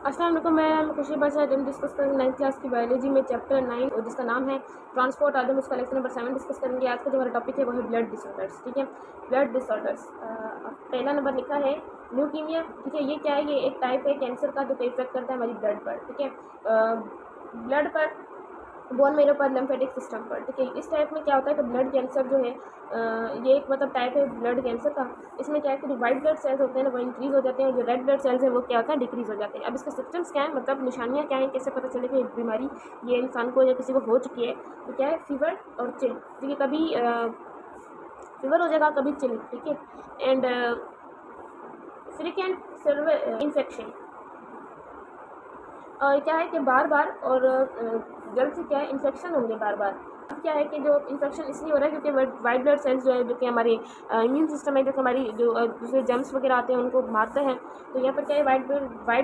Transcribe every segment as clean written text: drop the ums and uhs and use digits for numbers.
अस्सलाम वालेकुम, मैं खुशी बशर हम डिस्कस करेंगे 9th क्लास की बायोलॉजी में चैप्टर 9 और जिसका नाम है ट्रांसपोर्ट आदम। उसका लेक्चर नंबर 7 डिस्कस करेंगे। आज का जो हमारा टॉपिक है वो है ब्लड डिसऑर्डर्स। ठीक है, ब्लड डिसऑर्डर्स। पहला नंबर लिखा है ल्यूकीमिया। ठीक है, ये क्या है? ये एक टाइप है कैंसर का जो इफेक्ट करता है हमारी ब्लड पर। ठीक है, ब्लड पर, बोन मेरो पर, लिम्फेटिक सिस्टम पर। ठीक है, इस टाइप में क्या होता है कि ब्लड कैंसर जो है ये एक मतलब टाइप है ब्लड कैंसर का। इसमें क्या है कि जो वाइट ब्लड सेल्स होते हैं ना वो इंक्रीज़ हो जाते हैं और जो रेड ब्लड सेल्स हैं वो क्या होता है, डिक्रीज़ हो जाते हैं। अब इसके सिम्टम्स क्या है, मतलब निशानियाँ क्या हैं, कैसे पता चले कि बीमारी ये इंसान को या किसी को हो चुकी है? तो क्या है, फीवर और चिल। ठीक है, कभी फीवर हो जाएगा, कभी चिल। ठीक है, एंड फ्रीक्वेंट सर्वे इन्फेक्शन। क्या है कि बार बार और जल्द से क्या है इन्फेक्शन होंगे बार बार। अब क्या है कि जो इन्फेक्शन इसलिए हो रहा है क्योंकि वाइट ब्लड सेल्स जो है, जो कि हमारे इम्यून सिस्टम है, जो कि हमारी जो दूसरे जम्स वगैरह आते हैं उनको मारते हैं। तो यहाँ पर क्या है, वाइट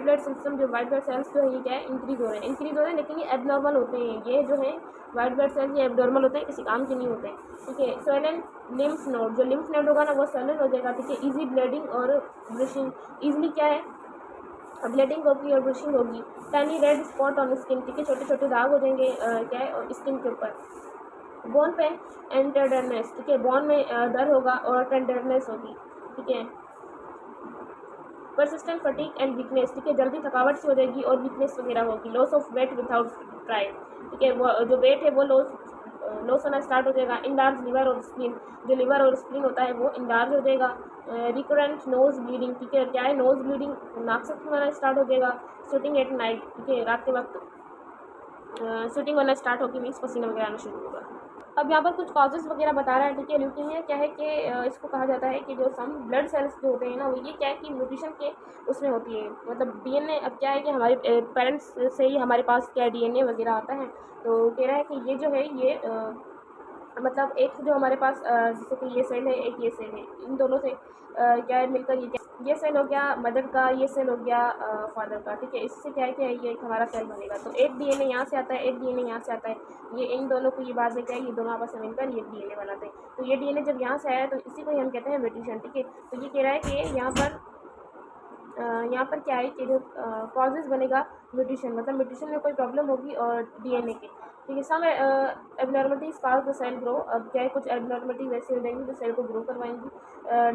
ब्लड सिस्टम, जो वाइट ब्लड सेल्स जो है ये क्या है, इंक्रीज़ हो रहे हैं, लेकिन ये एबनॉर्मल होते हैं। ये जो है वाइट ब्लड सेल्स ये एबनॉर्मल होते हैं, किसी काम के नहीं होते हैं। ठीक है, स्वेलन लिम्फ नोड, जो लिम्फ नोड होगा ना वो स्वेलन हो जाएगा। ठीक है, ईजी ब्लीडिंग और ब्लिशिंग। ईजिली क्या है, ब्लीडिंग होगी और ब्लिशिंग होगी। Tiny red spot on skin. ठीक है, छोटे छोटे दाग हो जाएंगे क्या है, और स्किन के ऊपर। Bone pen and tenderness. ठीक है, बोन में दर्द होगा और टेंडरनेस होगी। ठीक है, परसिस्टेंट फटीग एंड वीकनेस। ठीक है, जल्दी थकावट सी हो जाएगी और वीकनेस वगैरह होगी। Loss of weight without try. ठीक है, वो जो वेट है वो लॉस होना स्टार्ट हो जाएगा। इनलार्ज लिवर और स्प्लीन, जो लिवर और स्प्लीन होता है वो इनलार्ज हो जाएगा। Recurrent nose bleeding. ठीक है, क्या है, नोज ब्लीडिंग, नाक से खून आना स्टार्ट हो जाएगा। Shooting at night. ठीक है, रात के वक्त शूटिंग होना स्टार्ट होगी, मीन्स पसीना वगैरह आना शुरू होगा। अब यहाँ पर कुछ कॉजेज़ वगैरह बता रहा है। ठीक है, ल्यूकीमिया क्या है कि इसको कहा जाता है कि जो सम ब्लड सेल्स जो होते हैं ना वो ये क्या है कि म्यूटेशन के उसमें होती है, मतलब डीएनए। अब क्या है कि हमारे पेरेंट्स से ही हमारे पास क्या डीएनए वगैरह आता है। तो कह रहा है कि ये जो है ये मतलब एक जो हमारे पास जैसे कि ये सेल है, एक ये सेल है, इन दोनों से क्या है मिलकर ये सेल हो गया मदर का, ये सेल हो गया फादर का। ठीक है, इससे क्या है कि ये एक हमारा सेल बनेगा। तो एक डीएनए यहाँ से आता है, एक डीएनए यहाँ से आता है। ये इन दोनों को ये बाद में क्या है, ये दोनों आपस में मिलकर ये डीएनए बनाते हैं। तो ये डीएनए जब यहाँ से आया तो इसी को ही हम कहते हैं म्यूटेशन। ठीक है, तो ये कह रहा है कि यहाँ पर क्या है कि जो कॉजेज़ बनेगा म्यूटेशन, मतलब म्यूटेशन में कोई प्रॉब्लम होगी और डीएनए के। ठीक है, some abnormalities cause the cell grow. अब क्या है, कुछ एबनॉर्मलिटीज ऐसी हो जाएंगी जो सेल को ग्रो करवाएंगी।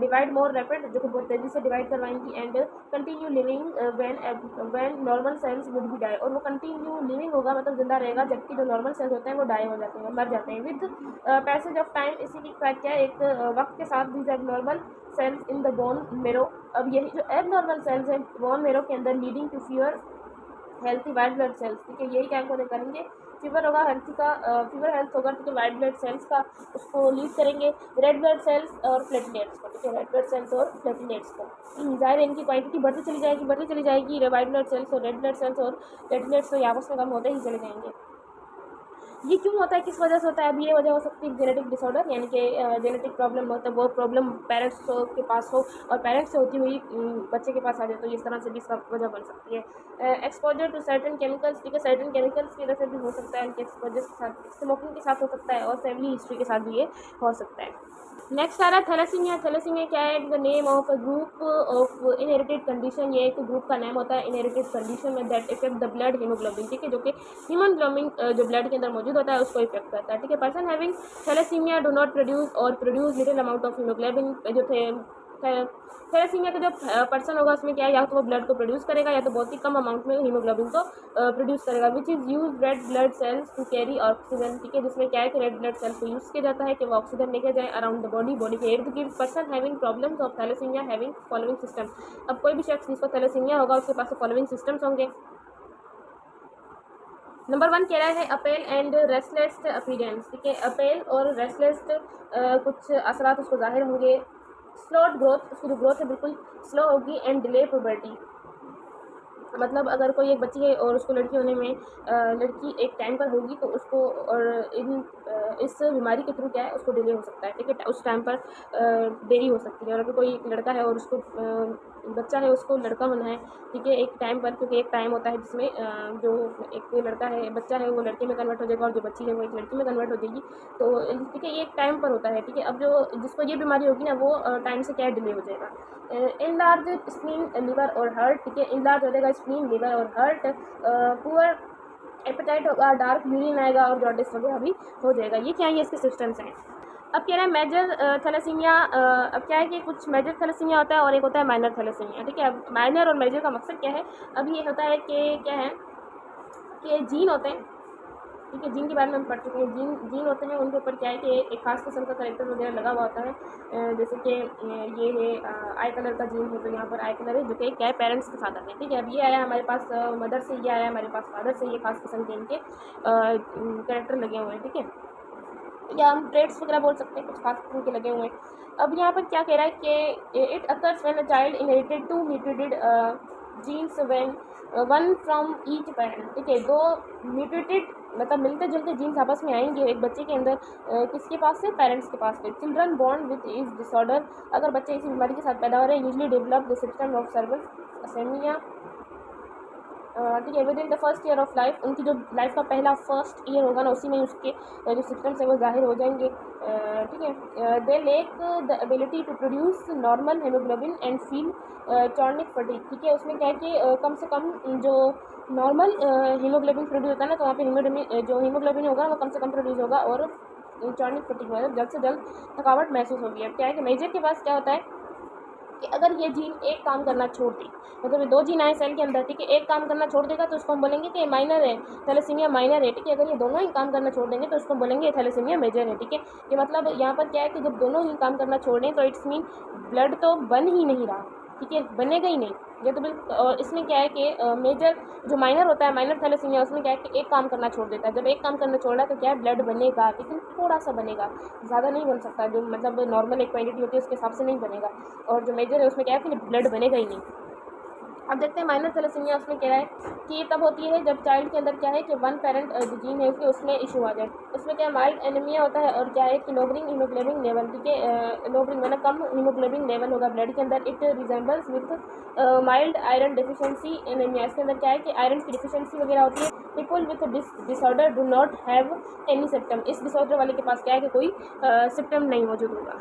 डिवाइड मोर रैपिड, जो कि बहुत तेज़ी से डिवाइड करवाएंगी। And continue living when normal cells would be die, और वो कंटिन्यू लिविंग होगा, मतलब जिंदा रहेगा, जबकि जो नॉर्मल सेल्स होते हैं वो डाई हो जाते हैं, मर जाते हैं विद पैसेज ऑफ टाइम। इसी के साथ क्या है, एक वक्त के साथ these abnormal cells in the bone marrow. अब यही जो एबनॉर्मल सेल्स हैं बोन मेरो के अंदर, leading to fewer healthy white blood cells. ठीक है, यही क्या करेंगे, फीवर होगा, फीवर हेल्थ होगा। ठीक है, वाइट ब्लड सेल्स का उसको लीड करेंगे रेड ब्लड सेल्स और प्लेटलेट्स को। ठीक है, रेड ब्लड सेल्स और प्लेटलेट्स को ज़ाहिर इनकी क्वांटिटी बढ़ती चली जाएगी। वाइट ब्लड सेल्स और रेड ब्लड सेल्स और प्लेटलेट्स तो आपस में कम होते ही चले जाएंगे। ये क्यों होता है, किस वजह से होता है? अब ये वजह हो सकती है जेनेटिक डिसऑर्डर, यानी कि जेनेटिक प्रॉब्लम, मतलब वो प्रॉब्लम पेरेंट्स के पास हो और पेरेंट्स से होती हुई बच्चे के पास आ जाए, तो इस तरह से भी इसका वजह बन सकती है। Exposure to certain chemicals. ठीक है, सर्टेन केमिकल्स की वजह से भी हो सकता है, इनके एक्सपोजर के साथ, स्मोकिंग के साथ हो सकता है और फैमिली हिस्ट्री के साथ भी ये हो सकता है। नेक्स्ट आ रहा है थैलेसीमिया। थैलेसीमिया क्या है, the name of a group of inherited condition. ये एक ग्रुप का नाम होता है इनहेरिटेड कंडीशन में that effect the blood haemoglobin. ठीक है, जो कि हीमोग्लोबिन जो ब्लड के अंदर मौजूद होता है उसको इफेक्ट करता है। ठीक है, person having thalassaemia do not produce little amount of haemoglobin. जो थैलेसीमिया का जो पर्सन होगा उसमें क्या है, या तो वो ब्लड को प्रोड्यूस करेगा या तो बहुत ही कम अमाउंट में हीमोग्लोबिन को प्रोड्यूस करेगा, which is use red blood cells to carry oxygen. ठीक है, जिसमें क्या है कि रेड ब्लड सेल्स को यूज़ किया जाता है कि वो ऑक्सीजन लेके जाए अराउंड द बॉडी के इर्द गिर्द। Person having problems of thalassaemia having following system. अब कोई भी शख्स जिसको थैलेसीमिया होगा उसके पास फॉलोइंग सिस्टम्स होंगे। नंबर 1 कह रहा है अपेल एंड रेस्टलेस अपीयरेंस। ठीक है, अपेल और रेस्टलेस कुछ असरात उसको जाहिर होंगे। स्लोड ग्रोथ, उसकी जो ग्रोथ है बिल्कुल स्लो होगी। एंड डिले पुबर्टी, मतलब अगर कोई एक बच्ची है और उसको लड़की होने में लड़की एक टाइम पर होगी तो उसको और इस बीमारी के थ्रू क्या है उसको डिले हो सकता है। ठीक है, उस टाइम पर देरी हो सकती है। और अगर कोई एक लड़का है और उसको बच्चा है उसको लड़का होना है, ठीक है, एक टाइम पर, क्योंकि एक टाइम होता है जिसमें जो एक लड़का है बच्चा है वो लड़के में कन्वर्ट हो जाएगा और जो बच्ची है वो एक लड़की में कन्वर्ट हो जाएगी। तो ठीक है, ये एक टाइम पर होता है। ठीक है, अब जो जिसको ये बीमारी होगी ना वो टाइम से क्या डिले हो जाएगा। इनलार्ज स्प्लीन लिवर और हार्ट। ठीक है, इनलार्ज हो जाएगा स्प्लीन, लिवर और हार्ट, पुअर एपेटाइट होगा, डार्क यूरिन आएगा और जॉन्डिस वगैरह भी हो जाएगा। ये क्या है, ये इसके सिस्टम्स हैं। अब कह रहा है मेजर थैलेसीमिया। अब क्या है कि कुछ मेजर थैलेसीमिया होता है और एक होता है माइनर थैलेसीमिया, ठीक है। अब माइनर और मेजर का मकसद क्या है, अब ये होता है कि क्या है कि जीन होते हैं, ठीक है। जीन के बारे में हम पढ़ चुके हैं। जीन होते हैं, उनके ऊपर क्या है कि एक खास किस्म का करेक्टर वगैरह लगा हुआ होता है। जैसे कि ये है आई कलर का जीन है, तो यहाँ पर आई कलर है जो कि क्या है पेरेंट्स के साथ आते हैं, ठीक है। अब ये आया हमारे पास मदर से, ये आया हमारे पास फादर से, ये खास किस्म के इनके करेक्टर लगे हुए हैं, ठीक है। या हम ट्रेड्स वगैरह बोल सकते हैं, कुछ खास किस्म के लगे हुए हैं। अब यहाँ पर क्या कह रहा है कि it occurs when a child inherited two mutated genes when one from each parent, ठीक है। दो म्यूटेटेड मतलब मिलते जुलते जीन्स आपस में आएंगे एक बच्चे के अंदर, किसके पास से, पेरेंट्स के पास से। चिल्ड्रन बॉर्न विद इस डिसऑर्डर, अगर बच्चे इसी बीमारी के साथ पैदा हो रहे हैं, usually develop the system of सर्वसेमिया, ठीक है, with in the first year of life. उनकी जो लाइफ का पहला फर्स्ट ईयर होगा ना, उसी में उसके जो सिस्टम्स है वो जाहिर हो जाएंगे, ठीक है। They lack the ability to produce normal haemoglobin and feel chronic fatigue, ठीक है। उसमें क्या है कि कम से कम जो नॉर्मल हीमोग्लोबिन प्रोड्यूस होता है ना, तो वहाँ पे जो हीमोग्लोबिन होगा वो कम से कम प्रोड्यूस होगा और चॉर्निक फटीग मतलब जल्द से जल्द थकावट महसूस होगी। अब क्या है कि मेजर के पास क्या होता है कि अगर ये जीन एक काम करना छोड़ दे, मतलब ये दो जीन आए सेल के अंदर, ठीक है, एक काम करना छोड़ देगा तो उसको हम बोलेंगे कि माइनर है, थैलेसीमिया माइनर है, ठीक है। अगर ये दोनों ही काम करना छोड़ देंगे तो उसको बोलेंगे थैलेसीमिया मेजर है, ठीक है। ये मतलब यहाँ पर क्या है कि जब दोनों ही काम करना छोड़ दें तो इट्स मीन ब्लड तो बन ही नहीं रहा, ठीक है, बनेगा ही नहीं। ये तो बिल्कुल। और इसमें क्या है कि मेजर जो माइनर होता है, माइनर थैलेसीमिया, उसमें क्या है कि एक काम करना छोड़ देता है। जब एक काम करना छोड़ रहा है तो क्या है, ब्लड बनेगा लेकिन थोड़ा सा बनेगा, ज़्यादा नहीं बन सकता। जो मतलब नॉर्मल एक क्वांटिटी होती है उसके हिसाब से नहीं बनेगा। और जो मेजर है उसमें क्या है कि ब्लड बनेगा ही नहीं। अब देखते हैं माइनर थैलेसीमिया, उसमें क्या है कि ये तब होती है जब चाइल्ड के अंदर क्या है कि वन पेरेंट जो जीन है उसमें इशू आ जाए। उसमें क्या है, माइल्ड एनीमिया होता है और क्या है कि लोअरिंग हीमोग्लोबिन लेवल, ठीक है, लोअरिंग मतलब कम हीमोग्लोबिन लेवल होगा ब्लड के अंदर। It resembles with mild iron deficiency anaemia. इसके अंदर क्या है कि आयरन की डिफिशिएंसी वगैरह होती है। People with disorder do not have any symptom, इस डिसऑर्डर वाले के पास क्या है कि कोई सिम्टम नहीं मौजूद होगा।